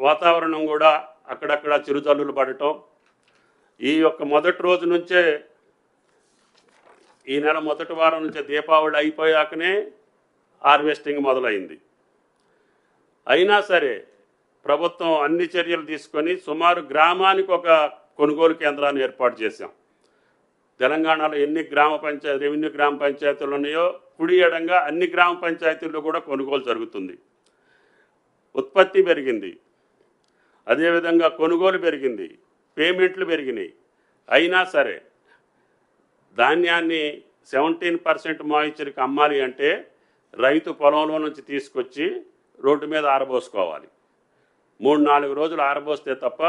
వాతావరణం కూడా అక్కడక్కడ చిరుజల్లులు పడటం, ఈ యొక్క మొదటి రోజు నుంచే, ఈ నెల మొదటి వారం నుంచే దీపావళి అయిపోయాకనే హార్వెస్టింగ్ మొదలైంది. అయినా సరే ప్రభుత్వం అన్ని చర్యలు తీసుకొని సుమారు గ్రామానికి ఒక కొనుగోలు కేంద్రాన్ని ఏర్పాటు చేశాం. తెలంగాణలో ఎన్ని రెవెన్యూ గ్రామ పంచాయతీలు ఉన్నాయో కుడి ఎడంగా అన్ని గ్రామ పంచాయతీల్లో కూడా కొనుగోలు జరుగుతుంది. ఉత్పత్తి పెరిగింది, అదేవిధంగా కొనుగోలు పెరిగింది, పేమెంట్లు పెరిగినాయి. అయినా సరే ధాన్యాన్ని 17% మాయిశ్చర్కి అమ్మాలి అంటే రైతు పొలంలో నుంచి తీసుకొచ్చి రోడ్డు మీద ఆరబోసుకోవాలి. 3-4 రోజులు ఆరబోస్తే తప్ప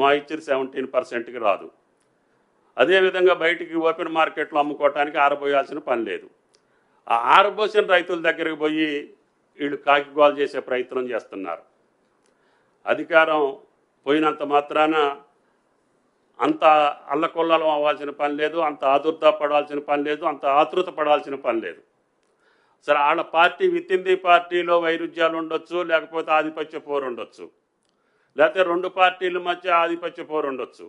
మాయిశ్చర్ 17%కి రాదు. అదేవిధంగా బయటికి ఓపెన్ మార్కెట్లో అమ్ముకోవటానికి ఆరబోయాల్సిన పని లేదు. ఆ ఆరబోసిన రైతుల దగ్గరికి పోయి వీళ్ళు కాకిగోలు చేసే ప్రయత్నం చేస్తున్నారు. అధికారం పోయినంత మాత్రాన అంత అల్లకొల్లం అవ్వాల్సిన పని లేదు, అంత ఆదుర్దా పడాల్సిన పని లేదు, అంత ఆతృత పడాల్సిన పని లేదు. సరే, వాళ్ళ పార్టీ విత్ ఇన్ ది పార్టీలో వైరుధ్యాలు ఉండొచ్చు, లేకపోతే ఆధిపత్య పోరు ఉండొచ్చు, లేకపోతే 2 పార్టీల మధ్య ఆధిపత్య పోరు ఉండొచ్చు,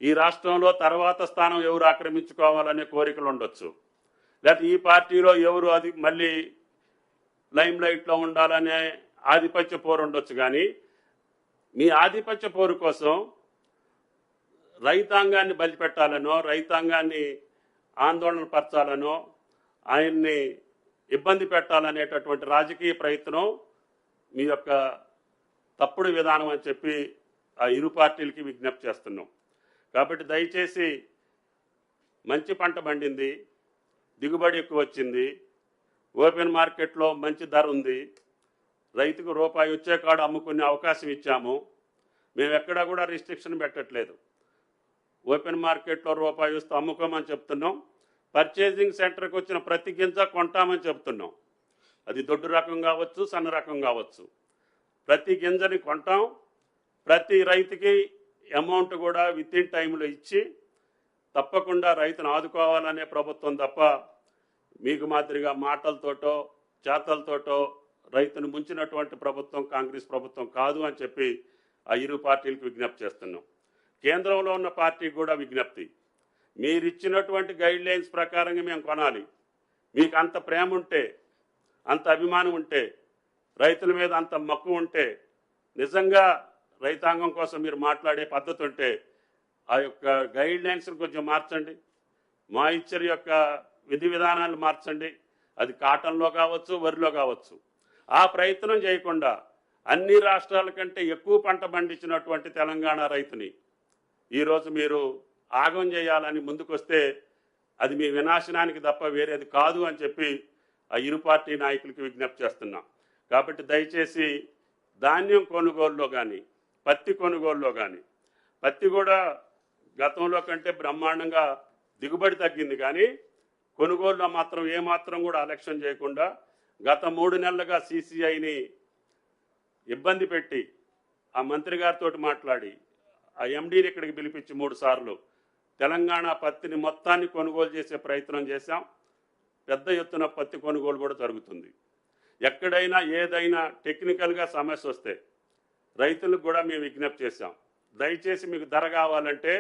ఈ రాష్ట్రంలో తర్వాత స్థానం ఎవరు ఆక్రమించుకోవాలనే కోరికలు ఉండొచ్చు, లేకపోతే ఈ పార్టీలో ఎవరు అది మళ్ళీ లైమ్ లైట్లో ఉండాలనే ఆధిపత్య పోరు ఉండొచ్చు. కానీ మీ ఆధిపత్య పోరు కోసం రైతాంగాన్ని బలిపెట్టాలనో, రైతాంగాన్ని ఆందోళన పరచాలనో, ఆయన్ని ఇబ్బంది పెట్టాలనేటటువంటి రాజకీయ ప్రయత్నం మీ యొక్క తప్పుడు విధానం అని చెప్పి ఆ ఇరు పార్టీలకి విజ్ఞప్తి చేస్తున్నాం. కాబట్టి దయచేసి మంచి పంట పండింది, దిగుబడి ఎక్కువ వచ్చింది, ఓపెన్ మార్కెట్లో మంచి ధర ఉంది, రైతుకు రూపాయి వచ్చే కాడ అమ్ముకునే అవకాశం ఇచ్చాము. మేము ఎక్కడా కూడా రిస్ట్రిక్షన్ పెట్టట్లేదు. ఓపెన్ మార్కెట్లో రూపాయి వస్తే అమ్ముకోమని చెప్తున్నాం. పర్చేసింగ్ సెంటర్కి వచ్చిన ప్రతి గింజ కొంటామని చెప్తున్నాం. అది దొడ్డు రకం కావచ్చు, సన్న రకం కావచ్చు, ప్రతి గింజని కొంటాం. ప్రతి రైతుకి అమౌంట్ కూడా విత్ ఇన్ టైంలో ఇచ్చి తప్పకుండా రైతును ఆదుకోవాలనే ప్రభుత్వం తప్ప మీకు మాదిరిగా మాటలతోటో చేతలతోటో రైతును ముంచినటువంటి ప్రభుత్వం కాంగ్రెస్ ప్రభుత్వం కాదు అని చెప్పి ఆ ఇరు పార్టీలకు విజ్ఞప్తి చేస్తున్నాం. కేంద్రంలో ఉన్న పార్టీకి కూడా విజ్ఞప్తి, మీరిచ్చినటువంటి గైడ్లైన్స్ ప్రకారంగా మేము కొనాలి. మీకు అంత ప్రేమ ఉంటే, అంత అభిమానం ఉంటే, రైతుల మీద అంత మక్కువ ఉంటే, నిజంగా రైతాంగం కోసం మీరు మాట్లాడే పద్ధతి ఉంటే ఆ యొక్క గైడ్లైన్స్ని కొంచెం మార్చండి. మాయిశ్చర్ యొక్క విధి విధానాలు మార్చండి. అది కాటన్లో కావచ్చు, వరిలో కావచ్చు. ఆ ప్రయత్నం చేయకుండా అన్ని రాష్ట్రాల కంటే ఎక్కువ పంట పండించినటువంటి తెలంగాణ రైతుని ఈరోజు మీరు ఆగం చేయాలని ముందుకొస్తే అది మీ వినాశనానికి తప్ప వేరేది కాదు అని చెప్పి ఆ ఇరు పార్టీ నాయకులకి విజ్ఞప్తి చేస్తున్నాం. కాబట్టి దయచేసి ధాన్యం కొనుగోలులో కానీ, పత్తి కొనుగోలులో కానీ, పత్తి కూడా గతంలో కంటే బ్రహ్మాండంగా దిగుబడి తగ్గింది, కానీ కొనుగోలులో మాత్రం ఏమాత్రం కూడా అలక్ష్యం చేయకుండా గత 3 నెలలుగా CCIని ఇబ్బంది పెట్టి ఆ మంత్రి గారితో మాట్లాడి ఆ MDని ఇక్కడికి పిలిపించి 3 సార్లు తెలంగాణ పత్తిని మొత్తాన్ని కొనుగోలు చేసే ప్రయత్నం చేశాం. పెద్ద ఎత్తున పత్తి కొనుగోలు కూడా జరుగుతుంది. ఎక్కడైనా ఏదైనా టెక్నికల్గా సమస్య వస్తే రైతులకు కూడా మేము విజ్ఞప్తి చేశాం. దయచేసి మీకు ధర కావాలంటే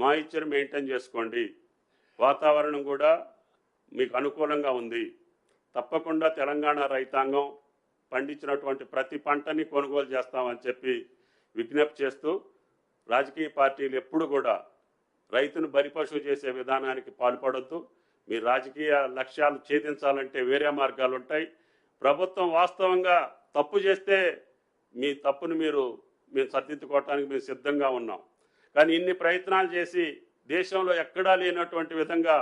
మాయిశ్చర్ మెయింటైన్ చేసుకోండి, వాతావరణం కూడా మీకు అనుకూలంగా ఉంది, తప్పకుండా తెలంగాణ రైతాంగం పండించినటువంటి ప్రతి పంటని కొనుగోలు చేస్తామని చెప్పి విజ్ఞప్తి చేస్తూ, రాజకీయ పార్టీలు ఎప్పుడు కూడా రైతును బలిపశువు చేసే విధానానికి పాల్పడొద్దు. మీ రాజకీయ లక్ష్యాలు ఛేదించాలంటే వేరే మార్గాలు ఉంటాయి. ప్రభుత్వం వాస్తవంగా తప్పు చేస్తే మీ తప్పును మేము సర్దిద్దుకోవటానికి మేము సిద్ధంగా ఉన్నాం. కానీ ఇన్ని ప్రయత్నాలు చేసి దేశంలో ఎక్కడా లేనటువంటి విధంగా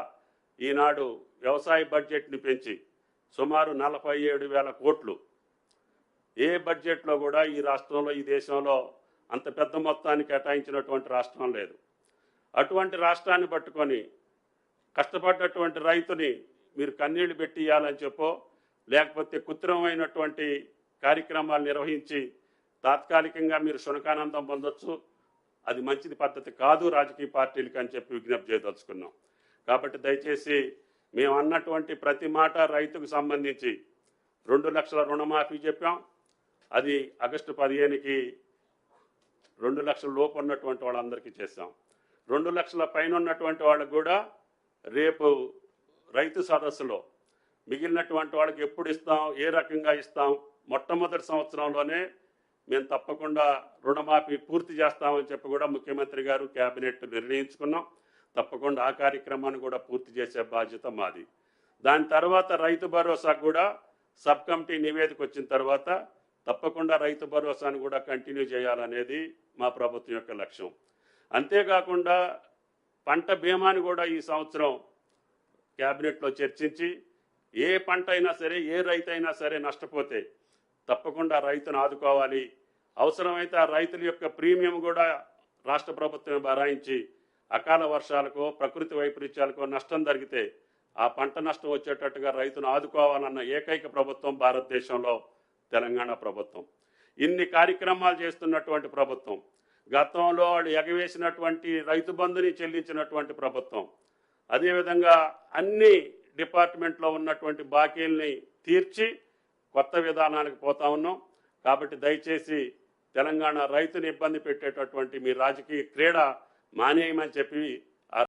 ఈనాడు వ్యవసాయ బడ్జెట్ని పెంచి సుమారు 47,000 కోట్లు, ఏ బడ్జెట్లో కూడా ఈ రాష్ట్రంలో ఈ దేశంలో అంత పెద్ద మొత్తాన్ని కేటాయించినటువంటి రాష్ట్రం లేదు. అటువంటి రాష్ట్రాన్ని పట్టుకొని కష్టపడ్డటువంటి రైతుని మీరు కన్నీళ్లు పెట్టి ఇవ్వాలని చెప్పో, లేకపోతే కృత్రిమమైనటువంటి కార్యక్రమాలు నిర్వహించి తాత్కాలికంగా మీరు శునకానందం పొందొచ్చు. అది మంచిది పద్ధతి కాదు రాజకీయ పార్టీలకి అని చెప్పి విజ్ఞప్తి చేయదలుచుకున్నాం. కాబట్టి దయచేసి మేము అన్నటువంటి ప్రతి మాట రైతుకు సంబంధించి 2 లక్షల రుణమాఫీ చెప్పాం. అది ఆగస్టు 15కి 2 లక్షల లోపు ఉన్నటువంటి వాళ్ళందరికీ చేశాం. 2 లక్షల పైన ఉన్నటువంటి వాళ్ళకు కూడా రేపు రైతు సదస్సులో మిగిలినటువంటి వాళ్ళకి ఎప్పుడు ఇస్తాం, ఏ రకంగా ఇస్తాం, మొట్టమొదటి సంవత్సరంలోనే మేము తప్పకుండా రుణమాఫీ పూర్తి చేస్తామని చెప్పి కూడా ముఖ్యమంత్రి గారు కేబినెట్ నిర్ణయించుకున్నాం. తప్పకుండా ఆ కార్యక్రమాన్ని కూడా పూర్తి చేసే బాధ్యత మాది. దాని తర్వాత రైతు భరోసాకు కూడా సబ్ కమిటీ నివేదిక వచ్చిన తర్వాత తప్పకుండా రైతు భరోసాను కూడా కంటిన్యూ చేయాలనేది మా ప్రభుత్వం యొక్క లక్ష్యం. అంతేకాకుండా పంట బీమాని కూడా ఈ సంవత్సరం క్యాబినెట్లో చర్చించి ఏ పంట అయినా సరే, ఏ రైతు అయినా సరే నష్టపోతే తప్పకుండా రైతును ఆదుకోవాలి. అవసరమైతే ఆ రైతుల యొక్క ప్రీమియం కూడా రాష్ట్ర ప్రభుత్వమే భరాయించి అకాల వర్షాలకో ప్రకృతి వైపరీత్యాలకో నష్టం జరిగితే ఆ పంట నష్టం వచ్చేటట్టుగా రైతును ఆదుకోవాలన్న ఏకైక ప్రభుత్వం భారతదేశంలో తెలంగాణ ప్రభుత్వం. ఇన్ని కార్యక్రమాలు చేస్తున్నటువంటి ప్రభుత్వం, గతంలో వాళ్ళు ఎగవేసినటువంటి రైతు బంధుని చెల్లించినటువంటి ప్రభుత్వం, అదేవిధంగా అన్ని డిపార్ట్మెంట్లో ఉన్నటువంటి బాకీల్ని తీర్చి కొత్త విధానానికి పోతా ఉన్నాం. కాబట్టి దయచేసి తెలంగాణ రైతుని ఇబ్బంది పెట్టేటటువంటి మీ రాజకీయ క్రీడ మానేయమని చెప్పి